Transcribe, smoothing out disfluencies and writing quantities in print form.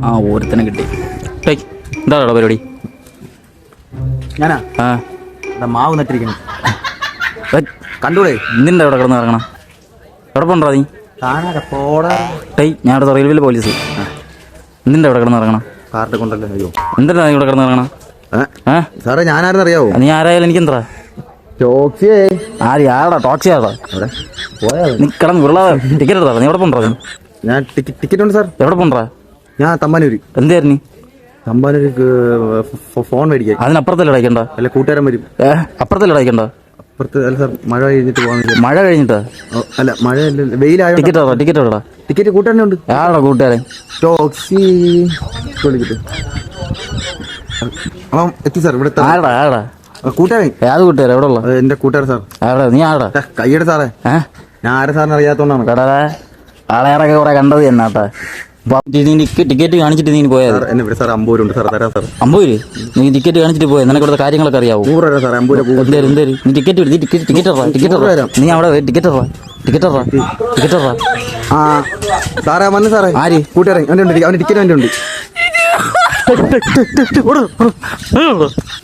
ആ ഒരുത്തനെ കിട്ടി. എന്താ പരിപാടി? ഞാനാ ആ മാവ് നട്ടിരിക്കണം. കണ്ടൂടെ എന്തിൻ്റെ അവിടെ കിടന്ന് ഇറങ്ങണം? എവിടെ പോണ്ടാ നീ? ഞാൻ അവിടെ റെയിൽവേയിൽ പോലീസ്. എന്തിൻ്റെ അവിടെ കിടന്ന് ഇറങ്ങണം? കാർഡ് കൊണ്ടല്ലേ. അയ്യോ എന്തിനാ നീ ഇവിടെ കിടന്ന് ഇറങ്ങണം? സാറേ ഞാനാരെന്ന് അറിയാവോ? നീ ആരായാലും എനിക്കെന്താ? ടോക്സിയേ ആടാ ടോക്സി ആടാ. അവിടെ പോയാ നീ കിടന്ന് വിളാ. ടിക്കറ്റ് എടുത്താ നീ എവിടെ പോണ്ടാ? ഞാൻ ടിക്കറ്റ് ഉണ്ട് സാർ. എവിടെ പോണ്ടാ? ഞാൻ തമ്പാനൂര്. എന്തായിരുന്നു? തമ്പാനൂർക്ക് ഫോൺ മേടിക്കാൻ. അതിനപ്പുറത്തല്ലേ അടയ്ക്കണ്ട? അല്ല കൂട്ടുകാരൻ വരും. അപ്പുറത്തല്ലേ അടയ്ക്കണ്ട? അപ്പുറത്ത് അല്ല സാർ, മഴ കഴിഞ്ഞിട്ട് പോകാൻ. മഴ കഴിഞ്ഞിട്ടാ? അല്ല മഴ വെയിലായ. ടിക്കറ്റ് എവിടാ? ടിക്കറ്റ് കൂട്ടുകാരനെ ഉണ്ട്. ആടാ കൂട്ടുകാരൻ? ടോക്സി വിളിക്കട്ടെ. എത്തി സാർ ഇവിടെ. ആടാ കൂട്ടുകാരൻ. ഏത് കൂട്ടുകാരൻ? എവിടെ ഉള്ള? എന്റെ കൂട്ടുകാരൻ സാർ. ആടാ നീ ആടാ? കയ്യുടെ സാറേ, ഞാൻ ആരെ സാറിന് അറിയാത്തോണ്ടാണ്. കടാ ആളേറൊക്കെ കുറെ കണ്ടത് തന്നെ കേട്ടാ. ടിക്കറ്റ് കാണിച്ചിട്ട് നീ പോയത്? എന്നെ ഇവിടെ സാർ 50 രൂപ ഉണ്ട് സാർ, തരാം സാർ. 50 രൂപ? നീ ടിക്കറ്റ് കാണിച്ചിട്ട് പോയത്? നിനക്ക് ഇവിടുത്തെ കാര്യങ്ങളൊക്കെ അറിയാവോ? 100 രൂപ സാർ. 50 രൂപ. എന്തേലും നീ ടിക്കറ്റ് നീ അവിടെ ടിക്കറ്റ് ആ സാറേ വന്നു സാറേ. ആര്? കൂട്ടുകാരൻ. അവൻ്റെ ടിക്കറ്റ് അവൻ്റെ ഉണ്ട്.